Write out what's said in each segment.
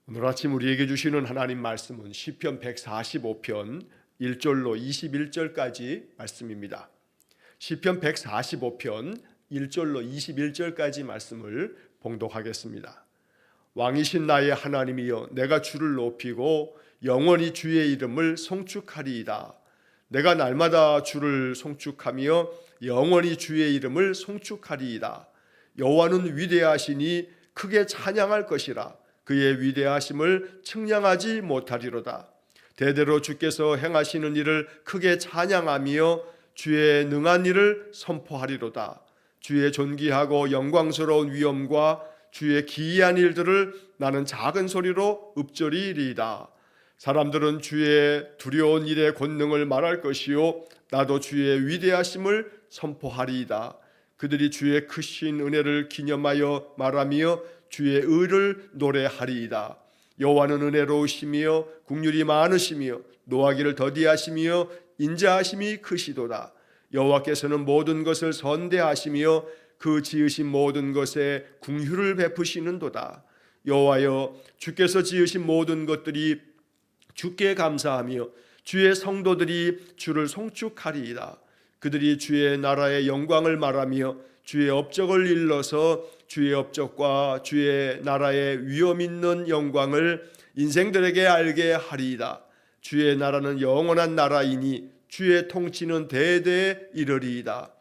오늘 아침 우리에게 주시는 하나님 말씀은 시편 145편 1절로 21절까지 말씀입니다. 시편 145편 1절로 21절까지 말씀을 봉독하겠습니다. 왕이신 나의 하나님이여, 내가 주를 높이고 영원히 주의 이름을 송축하리이다. 내가 날마다 주를 송축하며 영원히 주의 이름을 송축하리이다. 여호와는 위대하시니 크게 찬양할 것이라. 그의 위대하심을 측량하지 못하리로다. 대대로 주께서 행하시는 일을 크게 찬양하며 주의 능한 일을 선포하리로다. 주의 존귀하고 영광스러운 위엄과 주의 기이한 일들을 나는 작은 소리로 읊조리리이다. 사람들은 주의 두려운 일의 권능을 말할 것이요, 나도 주의 위대하심을 선포하리이다. 그들이 주의 크신 은혜를 기념하여 말하며 주의 의를 노래하리이다. 여호와는 은혜로우시며 긍휼이 많으시며 노하기를 더디하시며 인자하심이 크시도다. 여호와께서는 모든 것을 선대하시며 그 지으신 모든 것에 긍휼을 베푸시는도다. 여호와여, 주께서 지으신 모든 것들이 주께 감사하며 주의 성도들이 주를 송축하리이다. 그들이 주의 나라의 영광을 말하며 주의 업적을 일러서 주의 업적과 주의 나라의 위엄 있는 영광을 인생들에게 알게 하리이다. 주의 나라는 영원한 나라이니 주의 통치는 대대에 이르리이다.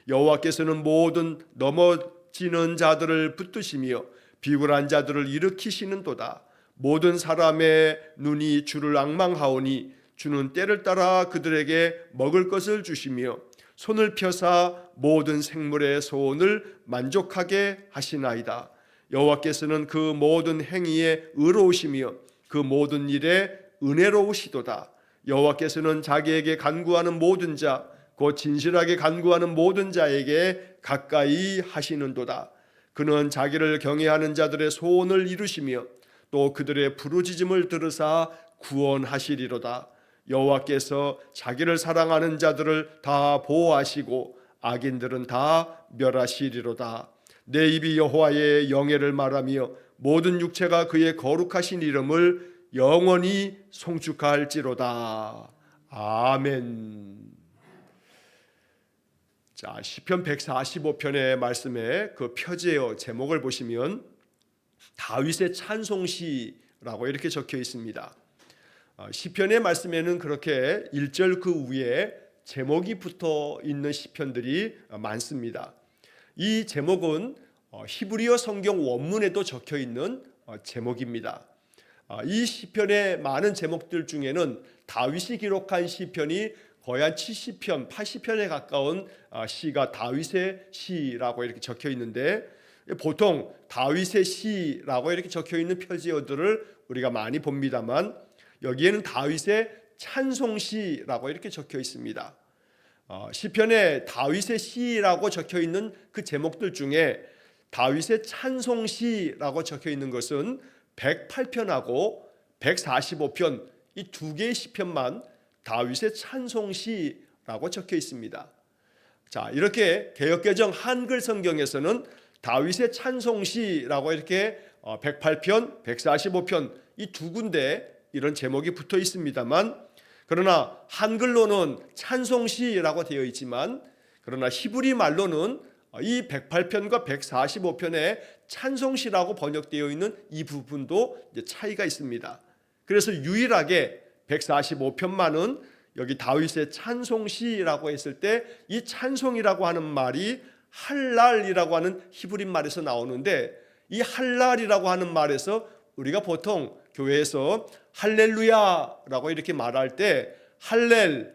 여호와께서는 모든 넘어지는 자들을 붙드시며 비굴한 자들을 일으키시는도다. 모든 사람의 눈이 주를 앙망하오니 주는 때를 따라 그들에게 먹을 것을 주시며 손을 펴사 모든 생물의 소원을 만족하게 하시나이다. 여호와께서는 그 모든 행위에 의로우시며 그 모든 일에 은혜로우시도다. 여호와께서는 자기에게 간구하는 모든 자, 곧 진실하게 간구하는 모든 자에게 가까이 하시는도다. 그는 자기를 경외하는 자들의 소원을 이루시며 또 그들의 부르짖음을 들으사 구원하시리로다. 여호와께서 자기를 사랑하는 자들을 다 보호하시고 악인들은 다 멸하시리로다. 내 입이 여호와의 영예를 말하며 모든 육체가 그의 거룩하신 이름을 영원히 송축할지로다. 아멘. 자, 시편 145편의 말씀의 그 표제어 제목을 보시면 다윗의 찬송시라고 이렇게 적혀 있습니다. 시편의 말씀에는 그렇게 1절 그 위에 제목이 붙어 있는 시편들이 많습니다. 이 제목은 히브리어 성경 원문에도 적혀 있는 제목입니다. 이 시편의 많은 제목들 중에는 다윗이 기록한 시편이 거의 한 70편, 80편에 가까운 시가 다윗의 시라고 이렇게 적혀 있는데, 보통 다윗의 시라고 이렇게 적혀 있는 표지어들을 우리가 많이 봅니다만 여기에는 다윗의 찬송시라고 이렇게 적혀 있습니다. 시편에 다윗의 시라고 적혀 있는 그 제목들 중에 다윗의 찬송시라고 적혀 있는 것은 108편하고 145편 이 두 개의 시편만 다윗의 찬송시라고 적혀 있습니다. 자, 이렇게 개역개정 한글 성경에서는 다윗의 찬송시라고 이렇게 108편, 145편 이 두 군데 이런 제목이 붙어 있습니다만, 그러나 한글로는 찬송시라고 되어 있지만, 그러나 히브리 말로는 이 108편과 145편에 찬송시라고 번역되어 있는 이 부분도 차이가 있습니다. 그래서 유일하게 145편만은 여기 다윗의 찬송시라고 했을 때 이 찬송이라고 하는 말이 할랄이라고 하는 히브리 말에서 나오는데, 이 할랄이라고 하는 말에서 우리가 보통 교회에서 할렐루야라고 이렇게 말할 때 할렐루야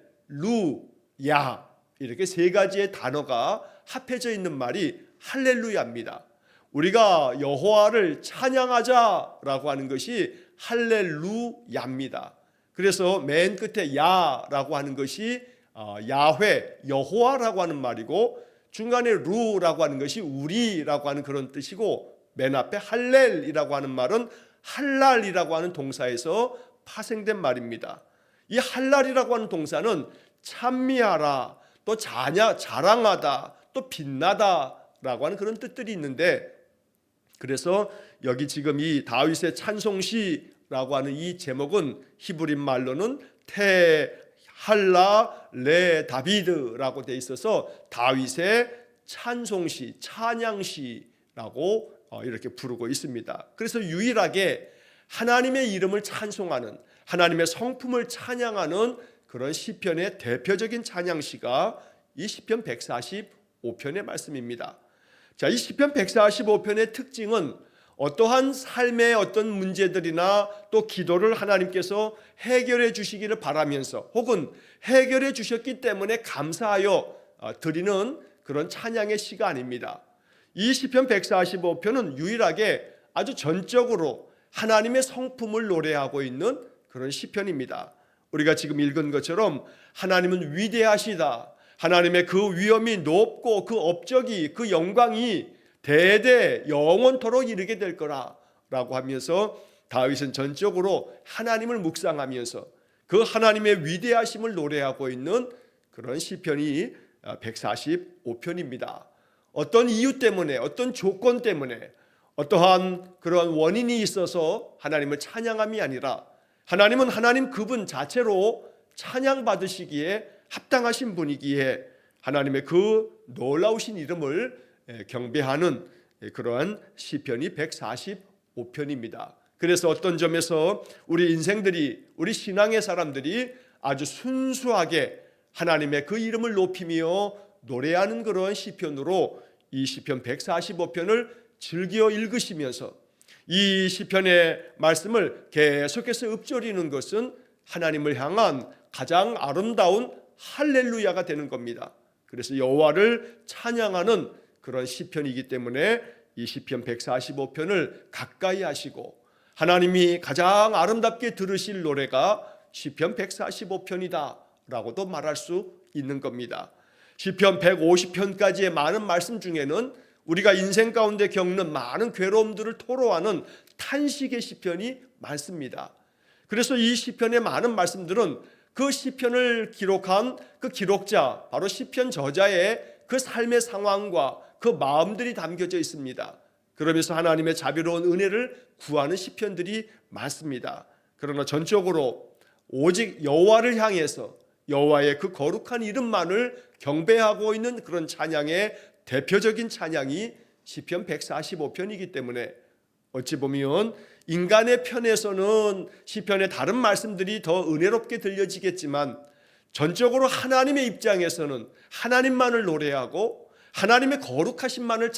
이렇게 세 가지의 단어가 합해져 있는 말이 할렐루야입니다. 우리가 여호와를 찬양하자라고 하는 것이 할렐루야입니다. 그래서 맨 끝에 야라고 하는 것이 야훼, 여호와라고 하는 말이고, 중간에 루라고 하는 것이 우리라고 하는 그런 뜻이고, 맨 앞에 할렐이라고 하는 말은 할랄이라고 하는 동사에서 파생된 말입니다. 이 할랄이라고 하는 동사는 찬미하라, 또 자랑하다, 또 빛나다라고 하는 그런 뜻들이 있는데, 그래서 여기 지금 이 다윗의 찬송시라고 하는 이 제목은 히브리 말로는 테할라 레 다비드라고 돼 있어서 다윗의 찬송시, 찬양시라고 이렇게 부르고 있습니다. 그래서 유일하게 하나님의 이름을 찬송하는, 하나님의 성품을 찬양하는 그런 시편의 대표적인 찬양시가 이 시편 145편의 말씀입니다. 자, 이 시편 145편의 특징은 어떠한 삶의 어떤 문제들이나 또 기도를 하나님께서 해결해 주시기를 바라면서 혹은 해결해 주셨기 때문에 감사하여 드리는 그런 찬양의 시가 아닙니다. 이 시편 145편은 유일하게 아주 전적으로 하나님의 성품을 노래하고 있는 그런 시편입니다. 우리가 지금 읽은 것처럼 하나님은 위대하시다, 하나님의 그 위엄이 높고 그 업적이, 그 영광이 대대 영원토록 이르게 될 거라라고 하면서 다윗은 전적으로 하나님을 묵상하면서 그 하나님의 위대하심을 노래하고 있는 그런 시편이 145편입니다. 어떤 이유 때문에, 어떤 조건 때문에, 어떠한 그런 원인이 있어서 하나님을 찬양함이 아니라 하나님은 하나님 그분 자체로 찬양받으시기에 합당하신 분이기에 하나님의 그 놀라우신 이름을 경배하는 그러한 시편이 145편입니다. 그래서 어떤 점에서 우리 인생들이, 우리 신앙의 사람들이 아주 순수하게 하나님의 그 이름을 높이며 노래하는 그런 시편으로 이 시편 145편을 즐겨 읽으시면서 이 시편의 말씀을 계속해서 읊조리는 것은 하나님을 향한 가장 아름다운 할렐루야가 되는 겁니다. 그래서 여호와를 찬양하는 그런 시편이기 때문에 이 시편 145편을 가까이 하시고 하나님이 가장 아름답게 들으실 노래가 시편 145편이다 라고도 말할 수 있는 겁니다. 시편 150편까지의 많은 말씀 중에는 우리가 인생 가운데 겪는 많은 괴로움들을 토로하는 탄식의 시편이 많습니다. 그래서 이 시편의 많은 말씀들은 그 시편을 기록한 그 기록자, 바로 시편 저자의 그 삶의 상황과 그 마음들이 담겨져 있습니다. 그러면서 하나님의 자비로운 은혜를 구하는 시편들이 많습니다. 그러나 전적으로 오직 여호와를 향해서 여호와의 그 거룩한 이름만을 경배하고 있는 그런 찬양의 대표적인 찬양이 시편 145편이기 때문에 어찌 보면 인간의 편에서는 시편의 다른 말씀들이 더 은혜롭게 들려지겠지만 전적으로 하나님의 입장에서는 하나님만을 노래하고 하나님의 거룩하심만을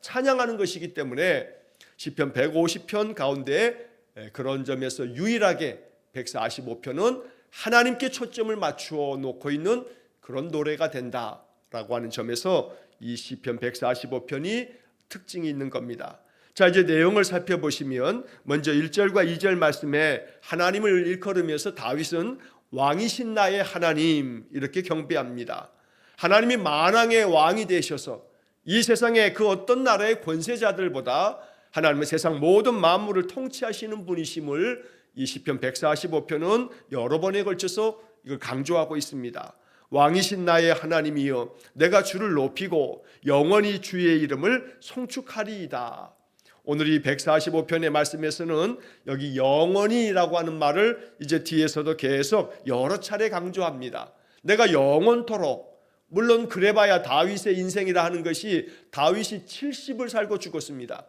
찬양하는 것이기 때문에 시편 150편 가운데 그런 점에서 유일하게 145편은 하나님께 초점을 맞추어 놓고 있는 그런 노래가 된다라고 하는 점에서 이 시편 145편이 특징이 있는 겁니다. 자, 이제 내용을 살펴보시면 먼저 1절과 2절 말씀에 하나님을 일컬으면서 다윗은 왕이신 나의 하나님 이렇게 경배합니다. 하나님이 만왕의 왕이 되셔서 이 세상의 그 어떤 나라의 권세자들보다 하나님은 세상 모든 만물을 통치하시는 분이심을 이 시편 145편은 여러 번에 걸쳐서 이걸 강조하고 있습니다. 왕이신 나의 하나님이여 내가 주를 높이고 영원히 주의 이름을 송축하리이다. 오늘 이 145편의 말씀에서는 여기 영원히라고 하는 말을 이제 뒤에서도 계속 여러 차례 강조합니다. 내가 영원토록, 물론 그래봐야 다윗의 인생이라 하는 것이 다윗이 70을 살고 죽었습니다.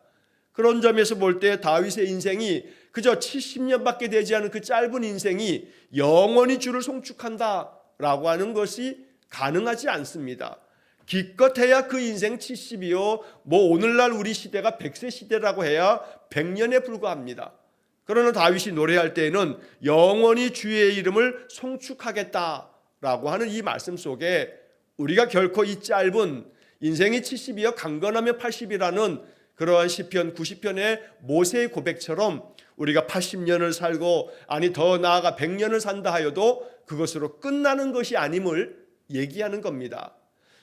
그런 점에서 볼 때 다윗의 인생이 그저 70년밖에 되지 않은 그 짧은 인생이 영원히 주를 송축한다라고 하는 것이 가능하지 않습니다. 기껏해야 그 인생 70이요 뭐 오늘날 우리 시대가 100세 시대라고 해야 100년에 불과합니다. 그러나 다윗이 노래할 때에는 영원히 주의 이름을 송축하겠다라고 하는 이 말씀 속에 우리가 결코 이 짧은 인생이 70이요 강건하면 80이라는 그러한 시편 90편의 모세의 고백처럼 우리가 80년을 살고 아니 더 나아가 100년을 산다 하여도 그것으로 끝나는 것이 아님을 얘기하는 겁니다.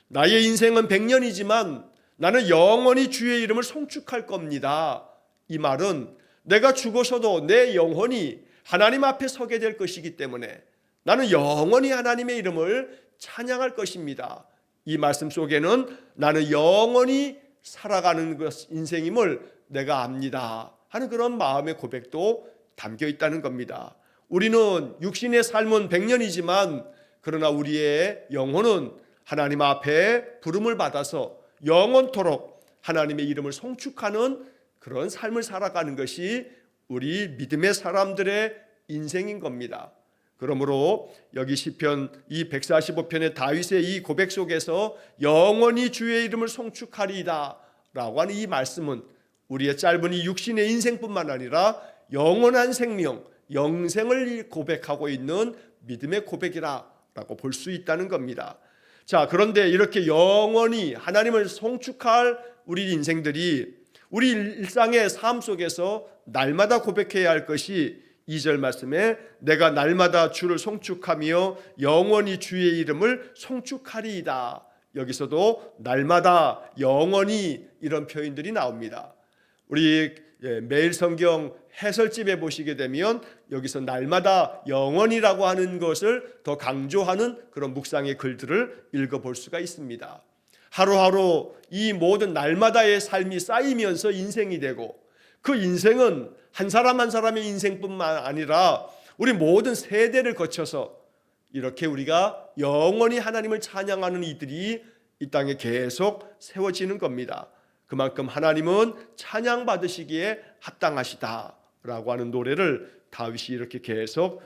나의 인생은 100년이지만 나는 영원히 주의 이름을 송축할 겁니다. 이 말은 내가 죽어서도 내 영혼이 하나님 앞에 서게 될 것이기 때문에 나는 영원히 하나님의 이름을 찬양할 것입니다. 이 말씀 속에는 나는 영원히 살아가는 것 인생임을 내가 압니다 하는 그런 마음의 고백도 담겨 있다는 겁니다. 우리는 육신의 삶은 100년이지만 그러나 우리의 영혼은 하나님 앞에 부름을 받아서 영원토록 하나님의 이름을 송축하는 그런 삶을 살아가는 것이 우리 믿음의 사람들의 인생인 겁니다. 그러므로 여기 시편 이 145편의 다윗의 이 고백 속에서 영원히 주의 이름을 송축하리이다 라고 하는 이 말씀은 우리의 짧은 이 육신의 인생뿐만 아니라 영원한 생명, 영생을 고백하고 있는 믿음의 고백이라고 볼 수 있다는 겁니다. 자, 그런데 이렇게 영원히 하나님을 송축할 우리 인생들이 우리 일상의 삶 속에서 날마다 고백해야 할 것이 2절 말씀에 내가 날마다 주를 송축하며 영원히 주의 이름을 송축하리이다. 여기서도 날마다 영원히 이런 표현들이 나옵니다. 우리 매일 성경 해설집에 보시게 되면 여기서 날마다 영원이라고 하는 것을 더 강조하는 그런 묵상의 글들을 읽어볼 수가 있습니다. 하루하루 이 모든 날마다의 삶이 쌓이면서 인생이 되고 그 인생은 한 사람 한 사람의 인생뿐만 아니라 우리 모든 세대를 거쳐서 이렇게 우리가 영원히 하나님을 찬양하는 이들이 이 땅에 계속 세워지는 겁니다. 그만큼 하나님은 찬양받으시기에 합당하시다라고 하는 노래를 다윗이 이렇게 계속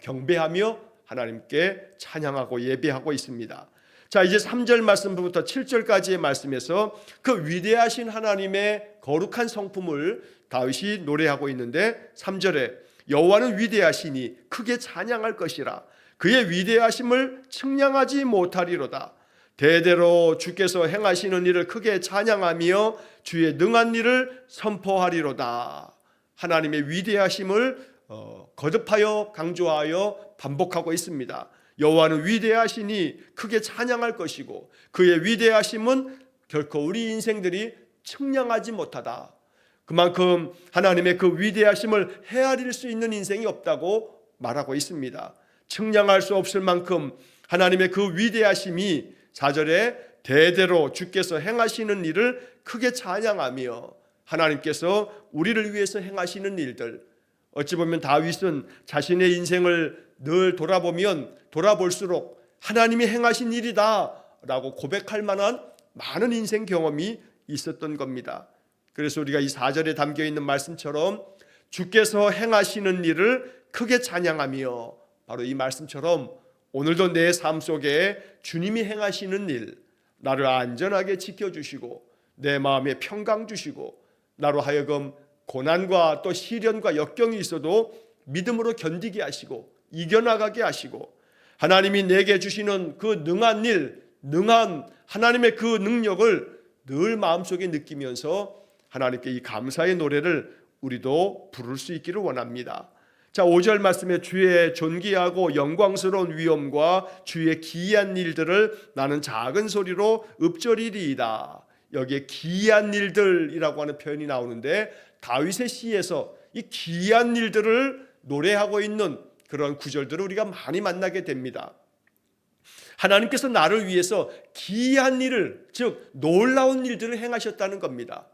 경배하며 하나님께 찬양하고 예배하고 있습니다. 자, 이제 3절 말씀부터 7절까지의 말씀에서 그 위대하신 하나님의 거룩한 성품을 다윗이 노래하고 있는데 3절에 여호와는 위대하시니 크게 찬양할 것이라 그의 위대하심을 측량하지 못하리로다. 대대로 주께서 행하시는 일을 크게 찬양하며 주의 능한 일을 선포하리로다. 하나님의 위대하심을 거듭하여 강조하여 반복하고 있습니다. 여호와는 위대하시니 크게 찬양할 것이고 그의 위대하심은 결코 우리 인생들이 측량하지 못하다. 그만큼 하나님의 그 위대하심을 헤아릴 수 있는 인생이 없다고 말하고 있습니다. 측량할 수 없을 만큼 하나님의 그 위대하심이 4절에 대대로 주께서 행하시는 일을 크게 찬양하며 하나님께서 우리를 위해서 행하시는 일들, 어찌 보면 다윗은 자신의 인생을 늘 돌아볼수록 하나님이 행하신 일이다 라고 고백할 만한 많은 인생 경험이 있었던 겁니다. 그래서 우리가 이 4절에 담겨있는 말씀처럼 주께서 행하시는 일을 크게 찬양하며 바로 이 말씀처럼 오늘도 내 삶 속에 주님이 행하시는 일, 나를 안전하게 지켜주시고 내 마음에 평강 주시고 나로 하여금 고난과 또 시련과 역경이 있어도 믿음으로 견디게 하시고 이겨나가게 하시고 하나님이 내게 주시는 그 능한 일, 능한 하나님의 그 능력을 늘 마음속에 느끼면서 하나님께 이 감사의 노래를 우리도 부를 수 있기를 원합니다. 자, 5절 말씀에 주의 존귀하고 영광스러운 위엄과 주의 기이한 일들을 나는 작은 소리로 읊조리리이다. 여기에 기이한 일들이라고 하는 표현이 나오는데 다윗의 시에서 이 기이한 일들을 노래하고 있는 그런 구절들을 우리가 많이 만나게 됩니다. 하나님께서 나를 위해서 기이한 일을, 즉 놀라운 일들을 행하셨다는 겁니다.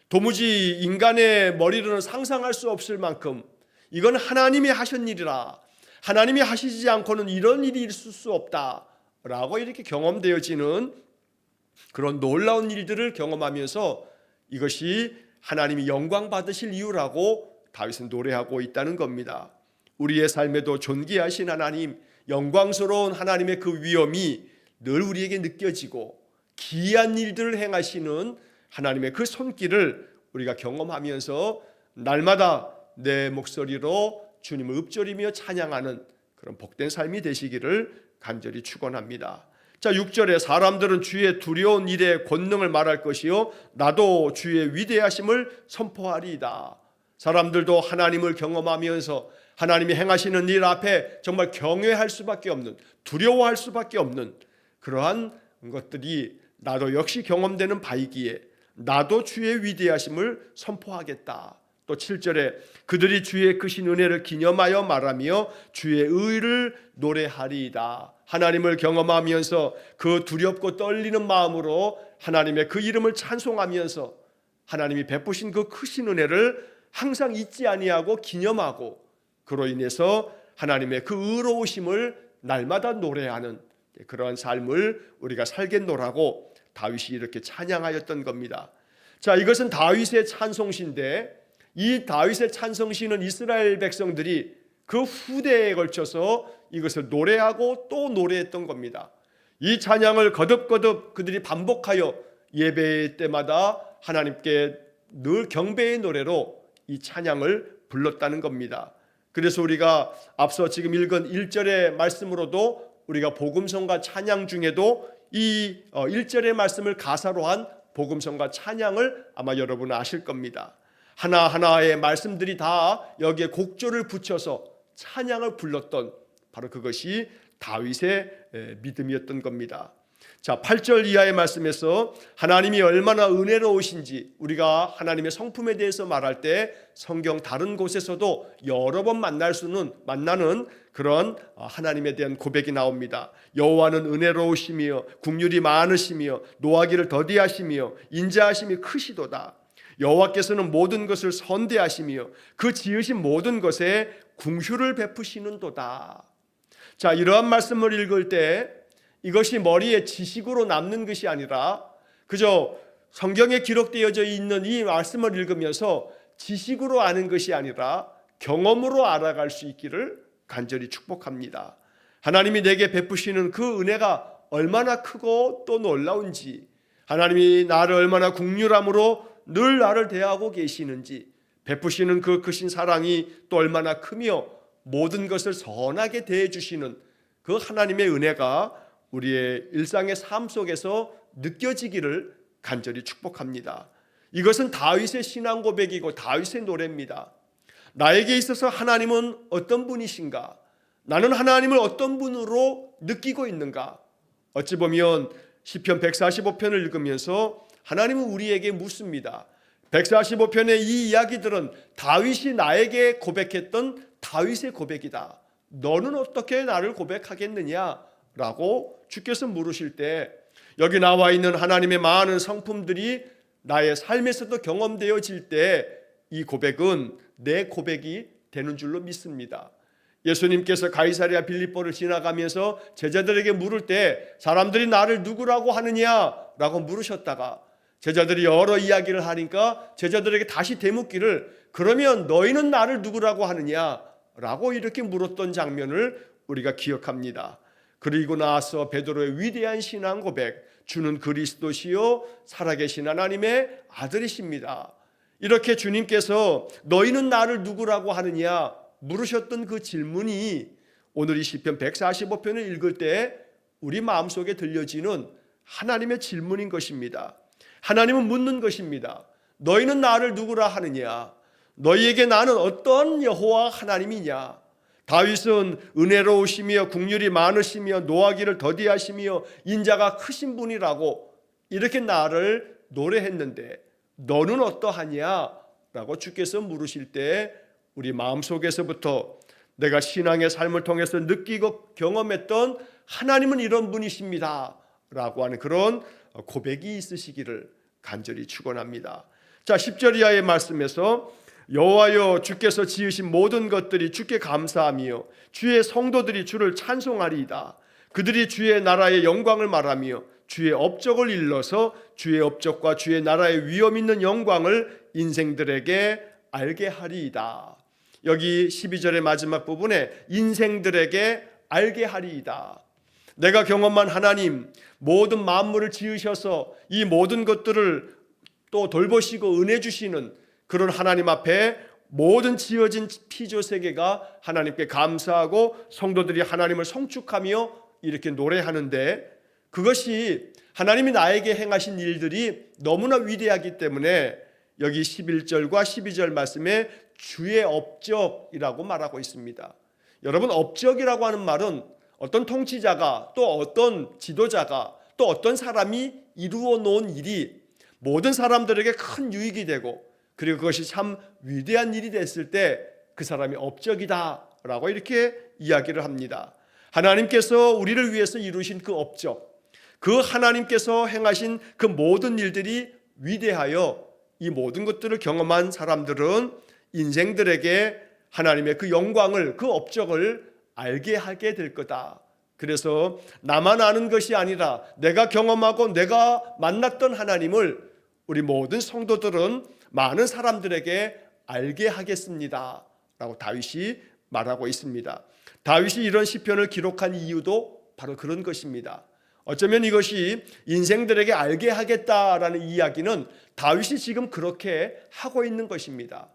도무지 인간의 머리로는 상상할 수 없을 만큼 이건 하나님이 하신 일이라, 하나님이 하시지 않고는 이런 일이 있을 수 없다라고 이렇게 경험되어지는 그런 놀라운 일들을 경험하면서 이것이 하나님이 영광 받으실 이유라고 다윗은 노래하고 있다는 겁니다. 우리의 삶에도 존귀하신 하나님, 영광스러운 하나님의 그 위엄이 늘 우리에게 느껴지고 기이한 일들을 행하시는 하나님의 그 손길을 우리가 경험하면서 날마다 내 목소리로 주님을 읊조리며 찬양하는 그런 복된 삶이 되시기를 간절히 축원합니다. 자, 6절에 사람들은 주의 두려운 일의 권능을 말할 것이요 나도 주의 위대하심을 선포하리이다. 사람들도 하나님을 경험하면서 하나님이 행하시는 일 앞에 정말 경외할 수밖에 없는, 두려워할 수밖에 없는 그러한 것들이 나도 역시 경험되는 바이기에 나도 주의 위대하심을 선포하겠다. 또 7절에 그들이 주의 크신 은혜를 기념하여 말하며 주의 의를 노래하리이다. 하나님을 경험하면서 그 두렵고 떨리는 마음으로 하나님의 그 이름을 찬송하면서 하나님이 베푸신 그 크신 은혜를 항상 잊지 아니하고 기념하고, 그로 인해서 하나님의 그 의로우심을 날마다 노래하는 그러한 삶을 우리가 살겠노라고 다윗이 이렇게 찬양하였던 겁니다. 자, 이것은 다윗의 찬송시인데, 이 다윗의 찬송시는 이스라엘 백성들이 그 후대에 걸쳐서 이것을 노래하고 또 노래했던 겁니다. 이 찬양을 거듭거듭 그들이 반복하여 예배 때마다 하나님께 늘 경배의 노래로 이 찬양을 불렀다는 겁니다. 그래서 우리가 앞서 지금 읽은 1절의 말씀으로도 우리가 복음성과 찬양 중에도 이 1절의 말씀을 가사로 한 복음성과 찬양을 아마 여러분 아실 겁니다. 하나하나의 말씀들이 다 여기에 곡조를 붙여서 찬양을 불렀던 바로 그것이 다윗의 믿음이었던 겁니다. 자, 8절 이하의 말씀에서 하나님이 얼마나 은혜로우신지, 우리가 하나님의 성품에 대해서 말할 때 성경 다른 곳에서도 여러 번 만나는 그런 하나님에 대한 고백이 나옵니다. 여호와는 은혜로우시며 긍휼이 많으시며 노하기를 더디하시며 인자하심이 크시도다. 여호와께서는 모든 것을 선대하시며 그 지으신 모든 것에 긍휼을 베푸시는도다. 자, 이러한 말씀을 읽을 때 이것이 머리에 지식으로 남는 것이 아니라 그저 성경에 기록되어져 있는 이 말씀을 읽으면서 지식으로 아는 것이 아니라 경험으로 알아갈 수 있기를 간절히 축복합니다. 하나님이 내게 베푸시는 그 은혜가 얼마나 크고 또 놀라운지, 하나님이 나를 얼마나 긍휼함으로 늘 나를 대하고 계시는지, 베푸시는 그 크신 사랑이 또 얼마나 크며 모든 것을 선하게 대해 주시는 그 하나님의 은혜가 우리의 일상의 삶 속에서 느껴지기를 간절히 축복합니다. 이것은 다윗의 신앙 고백이고 다윗의 노래입니다. 나에게 있어서 하나님은 어떤 분이신가? 나는 하나님을 어떤 분으로 느끼고 있는가? 어찌 보면 시편 145편을 읽으면서 하나님은 우리에게 묻습니다. 145편의 이 이야기들은 다윗이 나에게 고백했던 다윗의 고백이다. 너는 어떻게 나를 고백하겠느냐? 라고 주께서 물으실 때 여기 나와 있는 하나님의 많은 성품들이 나의 삶에서도 경험되어질 때 이 고백은 내 고백이 되는 줄로 믿습니다. 예수님께서 가이사랴 빌립보를 지나가면서 제자들에게 물을 때 사람들이 나를 누구라고 하느냐라고 물으셨다가 제자들이 여러 이야기를 하니까 제자들에게 다시 되묻기를 그러면 너희는 나를 누구라고 하느냐라고 이렇게 물었던 장면을 우리가 기억합니다. 그리고 나서 베드로의 위대한 신앙 고백, 주는 그리스도시요 살아계신 하나님의 아들이십니다. 이렇게 주님께서 너희는 나를 누구라고 하느냐 물으셨던 그 질문이 오늘 이 시편 145편을 읽을 때 우리 마음속에 들려지는 하나님의 질문인 것입니다. 하나님은 묻는 것입니다. 너희는 나를 누구라 하느냐? 너희에게 나는 어떤 여호와 하나님이냐? 다윗은 은혜로우시며 긍휼이 많으시며 노하기를 더디하시며 인자가 크신 분이라고 이렇게 나를 노래했는데 너는 어떠하냐? 라고 주께서 물으실 때 우리 마음속에서부터 내가 신앙의 삶을 통해서 느끼고 경험했던 하나님은 이런 분이십니다 라고 하는 그런 고백이 있으시기를 간절히 축원합니다. 자, 10절 이하의 말씀에서 여호와여 주께서 지으신 모든 것들이 주께 감사하며 주의 성도들이 주를 찬송하리이다. 그들이 주의 나라의 영광을 말하며 주의 업적을 일러서 주의 업적과 주의 나라의 위엄 있는 영광을 인생들에게 알게 하리이다. 여기 12절의 마지막 부분에 인생들에게 알게 하리이다. 내가 경험한 하나님, 모든 만물을 지으셔서 이 모든 것들을 또 돌보시고 은혜 주시는 그런 하나님 앞에 모든 지어진 피조 세계가 하나님께 감사하고 성도들이 하나님을 성축하며 이렇게 노래하는데 그것이 하나님이 나에게 행하신 일들이 너무나 위대하기 때문에 여기 11절과 12절 말씀에 주의 업적이라고 말하고 있습니다. 여러분, 업적이라고 하는 말은 어떤 통치자가 또 어떤 지도자가 또 어떤 사람이 이루어 놓은 일이 모든 사람들에게 큰 유익이 되고 그리고 그것이 참 위대한 일이 됐을 때 그 사람이 업적이다 라고 이렇게 이야기를 합니다. 하나님께서 우리를 위해서 이루신 그 업적, 그 하나님께서 행하신 그 모든 일들이 위대하여 이 모든 것들을 경험한 사람들은 인생들에게 하나님의 그 영광을, 그 업적을 알게 하게 될 거다. 그래서 나만 아는 것이 아니라 내가 경험하고 내가 만났던 하나님을 우리 모든 성도들은 많은 사람들에게 알게 하겠습니다 라고 다윗이 말하고 있습니다. 다윗이 이런 시편을 기록한 이유도 바로 그런 것입니다. 어쩌면 이것이 인생들에게 알게 하겠다라는 이야기는 다윗이 지금 그렇게 하고 있는 것입니다.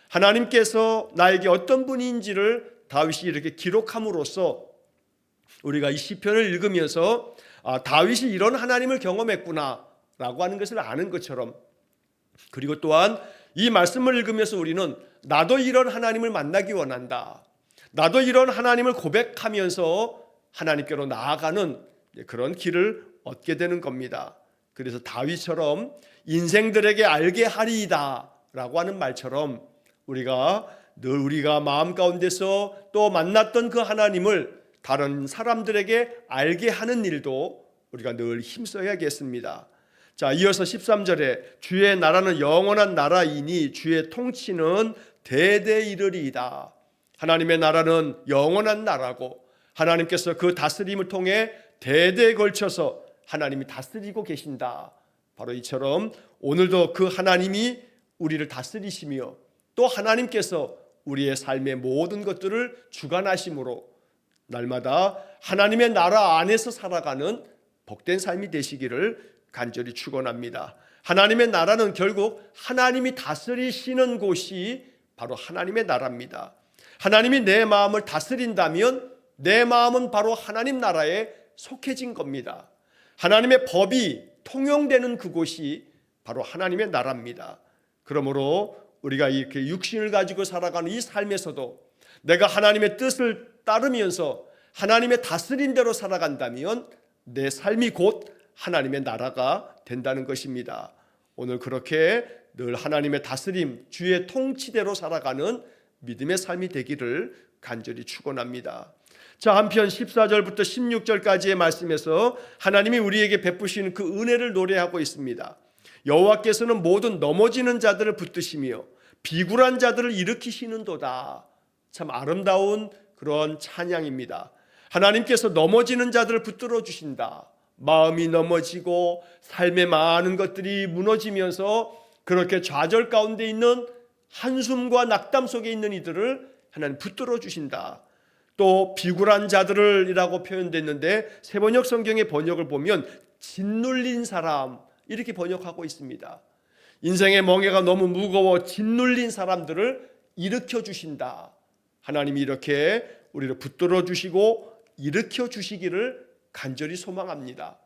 하나님께서 나에게 어떤 분인지를 다윗이 이렇게 기록함으로써 우리가 이 시편을 읽으면서 다윗이 이런 하나님을 경험했구나 라고 하는 것을 아는 것처럼, 그리고 또한 이 말씀을 읽으면서 우리는 나도 이런 하나님을 만나기 원한다, 나도 이런 하나님을 고백하면서 하나님께로 나아가는 그런 길을 얻게 되는 겁니다. 그래서 다윗처럼 인생들에게 알게 하리이다 라고 하는 말처럼 우리가 늘 우리가 마음 가운데서 또 만났던 그 하나님을 다른 사람들에게 알게 하는 일도 우리가 늘 힘써야겠습니다. 자, 이어서 13절에 주의 나라는 영원한 나라이니 주의 통치는 대대 이르리이다. 하나님의 나라는 영원한 나라고 하나님께서 그 다스림을 통해 대대에 걸쳐서 하나님이 다스리고 계신다. 바로 이처럼 오늘도 그 하나님이 우리를 다스리시며 또 하나님께서 우리의 삶의 모든 것들을 주관하심으로 날마다 하나님의 나라 안에서 살아가는 복된 삶이 되시기를 간절히 축원합니다. 하나님의 나라는 결국 하나님이 다스리시는 곳이 바로 하나님의 나라입니다. 하나님이 내 마음을 다스린다면 내 마음은 바로 하나님 나라에 속해진 겁니다. 하나님의 법이 통용되는 그곳이 바로 하나님의 나라입니다. 그러므로 우리가 이렇게 육신을 가지고 살아가는 이 삶에서도 내가 하나님의 뜻을 따르면서 하나님의 다스림대로 살아간다면 내 삶이 곧 하나님의 나라가 된다는 것입니다. 오늘 그렇게 늘 하나님의 다스림, 주의 통치대로 살아가는 믿음의 삶이 되기를 간절히 축원합니다. 자, 한편 14절부터 16절까지의 말씀에서 하나님이 우리에게 베푸시는 그 은혜를 노래하고 있습니다. 여호와께서는 모든 넘어지는 자들을 붙드시며 비굴한 자들을 일으키시는도다. 참 아름다운 그런 찬양입니다. 하나님께서 넘어지는 자들을 붙들어 주신다. 마음이 넘어지고 삶의 많은 것들이 무너지면서 그렇게 좌절 가운데 있는 한숨과 낙담 속에 있는 이들을 하나님 붙들어 주신다. 또 비굴한 자들이라고 표현됐는데 세번역 성경의 번역을 보면 짓눌린 사람 이렇게 번역하고 있습니다. 인생의 멍에가 너무 무거워 짓눌린 사람들을 일으켜 주신다. 하나님이 이렇게 우리를 붙들어 주시고 일으켜 주시기를 간절히 소망합니다.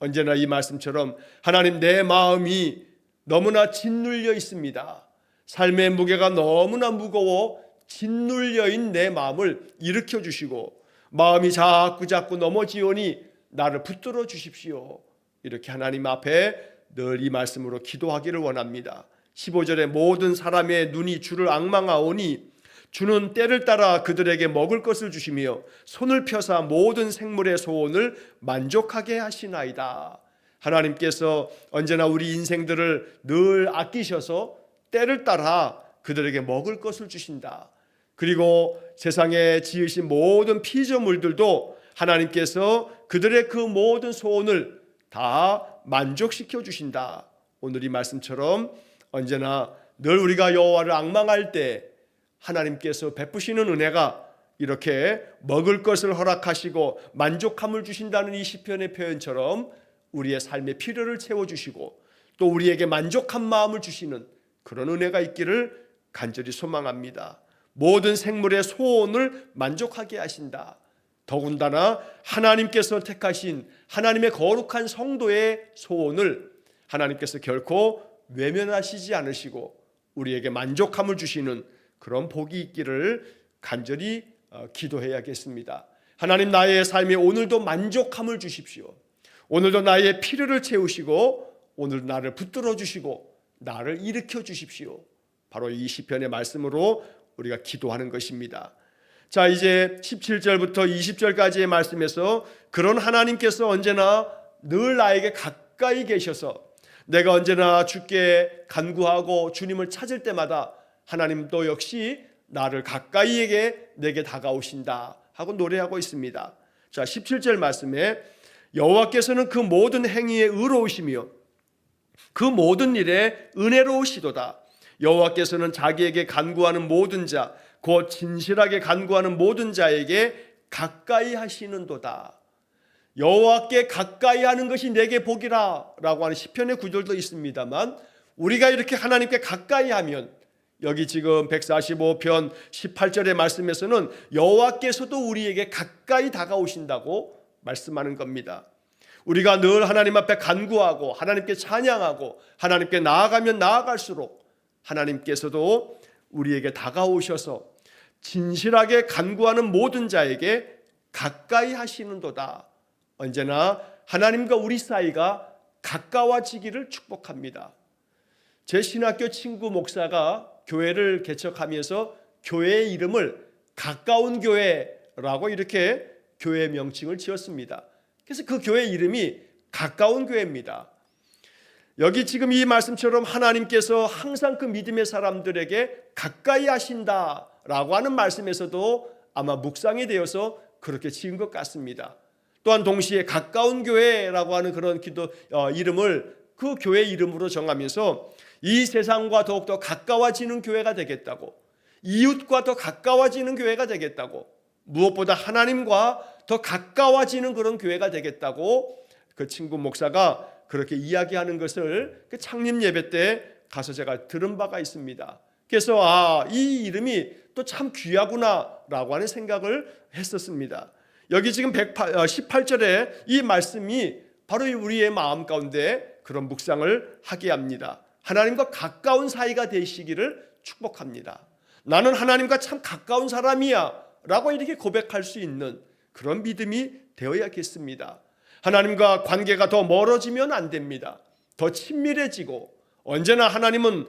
언제나 이 말씀처럼 하나님, 내 마음이 너무나 짓눌려 있습니다. 삶의 무게가 너무나 무거워 짓눌려 있는 내 마음을 일으켜 주시고 마음이 자꾸 넘어지오니 나를 붙들어 주십시오. 이렇게 하나님 앞에 늘 이 말씀으로 기도하기를 원합니다. 15절에 모든 사람의 눈이 주를 앙망하오니 주는 때를 따라 그들에게 먹을 것을 주시며 손을 펴사 모든 생물의 소원을 만족하게 하시나이다. 하나님께서 언제나 우리 인생들을 늘 아끼셔서 때를 따라 그들에게 먹을 것을 주신다. 그리고 세상에 지으신 모든 피조물들도 하나님께서 그들의 그 모든 소원을 다 만족시켜 주신다. 오늘 이 말씀처럼 언제나 늘 우리가 여호와를 앙망할 때 하나님께서 베푸시는 은혜가 이렇게 먹을 것을 허락하시고 만족함을 주신다는 이 시편의 표현처럼 우리의 삶의 필요를 채워주시고 또 우리에게 만족한 마음을 주시는 그런 은혜가 있기를 간절히 소망합니다. 모든 생물의 소원을 만족하게 하신다. 더군다나 하나님께서 택하신 하나님의 거룩한 성도의 소원을 하나님께서 결코 외면하시지 않으시고 우리에게 만족함을 주시는 그런 복이 있기를 간절히 기도해야겠습니다. 하나님, 나의 삶에 오늘도 만족함을 주십시오. 오늘도 나의 필요를 채우시고 오늘 나를 붙들어 주시고 나를 일으켜 주십시오. 바로 이 시편의 말씀으로 우리가 기도하는 것입니다. 자, 이제 17절부터 20절까지의 말씀에서 그런 하나님께서 언제나 늘 나에게 가까이 계셔서 내가 언제나 주께 간구하고 주님을 찾을 때마다 하나님도 역시 나를 가까이에게 내게 다가오신다 하고 노래하고 있습니다. 자, 17절 말씀에 여호와께서는 그 모든 행위에 의로우시며 그 모든 일에 은혜로우시도다. 여호와께서는 자기에게 간구하는 모든 자, 곧 진실하게 간구하는 모든 자에게 가까이 하시는도다. 여호와께 가까이 하는 것이 내게 복이라 라고 하는 시편의 구절도 있습니다만, 우리가 이렇게 하나님께 가까이 하면, 여기 지금 145편 18절의 말씀에서는 여호와께서도 우리에게 가까이 다가오신다고 말씀하는 겁니다. 우리가 늘 하나님 앞에 간구하고 하나님께 찬양하고 하나님께 나아가면 나아갈수록 하나님께서도 우리에게 다가오셔서 진실하게 간구하는 모든 자에게 가까이 하시는도다. 언제나 하나님과 우리 사이가 가까워지기를 축복합니다. 제 신학교 친구 목사가 교회를 개척하면서 교회의 이름을 가까운 교회라고 이렇게 교회 명칭을 지었습니다. 그래서 그 교회 이름이 가까운 교회입니다. 여기 지금 이 말씀처럼 하나님께서 항상 그 믿음의 사람들에게 가까이 하신다라고 하는 말씀에서도 아마 묵상이 되어서 그렇게 지은 것 같습니다. 또한 동시에 가까운 교회라고 하는 그런 기도 이름을 그 교회 이름으로 정하면서 이 세상과 더욱더 가까워지는 교회가 되겠다고, 이웃과 더 가까워지는 교회가 되겠다고, 무엇보다 하나님과 더 가까워지는 그런 교회가 되겠다고 그 친구 목사가 그렇게 이야기하는 것을 그 창립 예배 때 가서 제가 들은 바가 있습니다. 그래서 이 이름이 또 참 귀하구나라고 하는 생각을 했었습니다. 여기 지금 18절에 이 말씀이 바로 우리의 마음 가운데 그런 묵상을 하게 합니다. 하나님과 가까운 사이가 되시기를 축복합니다. 나는 하나님과 참 가까운 사람이야 라고 이렇게 고백할 수 있는 그런 믿음이 되어야겠습니다. 하나님과 관계가 더 멀어지면 안 됩니다. 더 친밀해지고 언제나 하나님은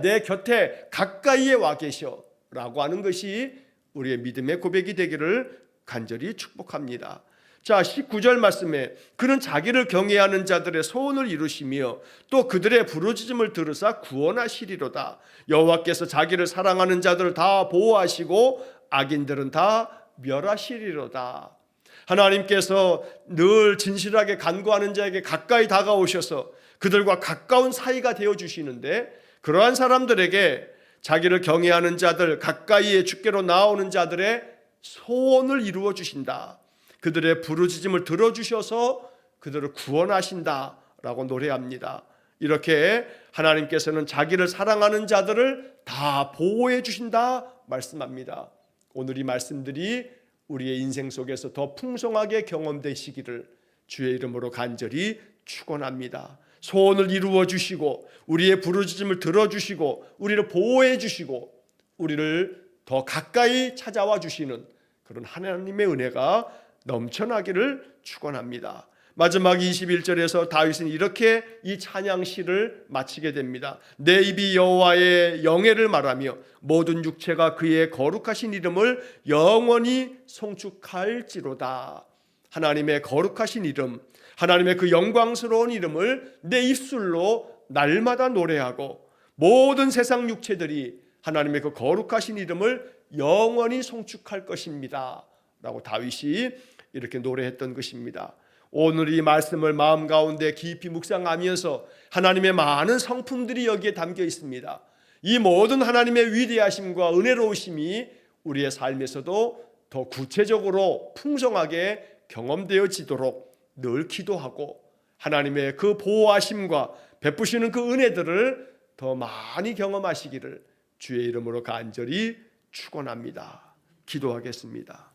내 곁에 가까이에 와 계셔 라고 하는 것이 우리의 믿음의 고백이 되기를 간절히 축복합니다. 자, 19절 말씀에 그는 자기를 경외하는 자들의 소원을 이루시며 또 그들의 부르짖음을 들으사 구원하시리로다. 여호와께서 자기를 사랑하는 자들을 다 보호하시고 악인들은 다 멸하시리로다. 하나님께서 늘 진실하게 간구하는 자에게 가까이 다가오셔서 그들과 가까운 사이가 되어주시는데, 그러한 사람들에게 자기를 경외하는 자들, 가까이에 주께로 나오는 자들의 소원을 이루어 주신다. 그들의 부르짖음을 들어주셔서 그들을 구원하신다 라고 노래합니다. 이렇게 하나님께서는 자기를 사랑하는 자들을 다 보호해 주신다 말씀합니다. 오늘 이 말씀들이 우리의 인생 속에서 더 풍성하게 경험되시기를 주의 이름으로 간절히 축원합니다. 소원을 이루어 주시고 우리의 부르짖음을 들어주시고 우리를 보호해 주시고 우리를 더 가까이 찾아와 주시는 그런 하나님의 은혜가 넘쳐나기를 축원합니다. 마지막 21절에서 다윗은 이렇게 이 찬양시를 마치게 됩니다. 내 입이 여호와의 영예를 말하며 모든 육체가 그의 거룩하신 이름을 영원히 송축할지로다. 하나님의 거룩하신 이름, 하나님의 그 영광스러운 이름을 내 입술로 날마다 노래하고 모든 세상 육체들이 하나님의 그 거룩하신 이름을 영원히 송축할 것입니다 라고 다윗이 이렇게 노래했던 것입니다. 오늘 이 말씀을 마음 가운데 깊이 묵상하면서 하나님의 많은 성품들이 여기에 담겨 있습니다. 이 모든 하나님의 위대하심과 은혜로우심이 우리의 삶에서도 더 구체적으로 풍성하게 경험되어지도록 늘 기도하고 하나님의 그 보호하심과 베푸시는 그 은혜들을 더 많이 경험하시기를 주의 이름으로 간절히 축원합니다. 기도하겠습니다.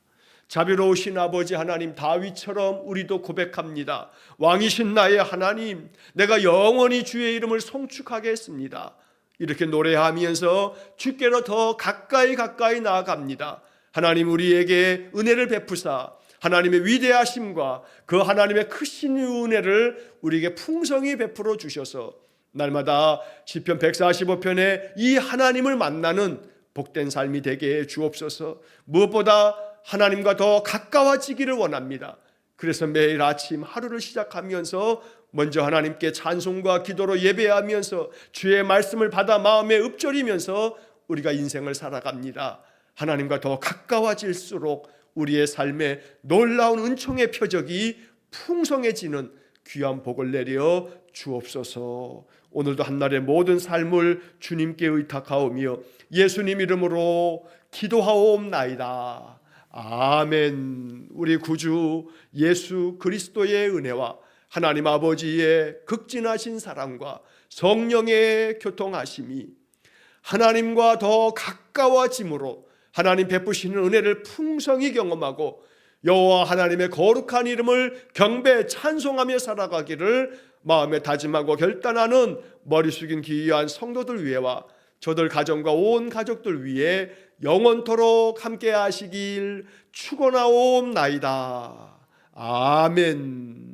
자비로우신 아버지 하나님, 다윗처럼 우리도 고백합니다. 왕이신 나의 하나님, 내가 영원히 주의 이름을 송축하겠습니다. 이렇게 노래하면서 주께로 더 가까이 나아갑니다. 하나님, 우리에게 은혜를 베푸사 하나님의 위대하심과 그 하나님의 크신 은혜를 우리에게 풍성히 베풀어 주셔서 날마다 시편 145편에 이 하나님을 만나는 복된 삶이 되게 해 주옵소서. 무엇보다 하나님과 더 가까워지기를 원합니다. 그래서 매일 아침 하루를 시작하면서 먼저 하나님께 찬송과 기도로 예배하면서 주의 말씀을 받아 마음에 읊조리면서 우리가 인생을 살아갑니다. 하나님과 더 가까워질수록 우리의 삶에 놀라운 은총의 표적이 풍성해지는 귀한 복을 내려 주옵소서. 오늘도 한날의 모든 삶을 주님께 의탁하오며 예수님 이름으로 기도하옵나이다. 아멘. 우리 구주 예수 그리스도의 은혜와 하나님 아버지의 극진하신 사랑과 성령의 교통하심이 하나님과 더 가까워짐으로 하나님 베푸시는 은혜를 풍성히 경험하고 여호와 하나님의 거룩한 이름을 경배 찬송하며 살아가기를 마음에 다짐하고 결단하는 머리 숙인 귀한 성도들 위해와 저들 가정과 온 가족들 위해 영원토록 함께 하시길 축원하옵나이다. 아멘.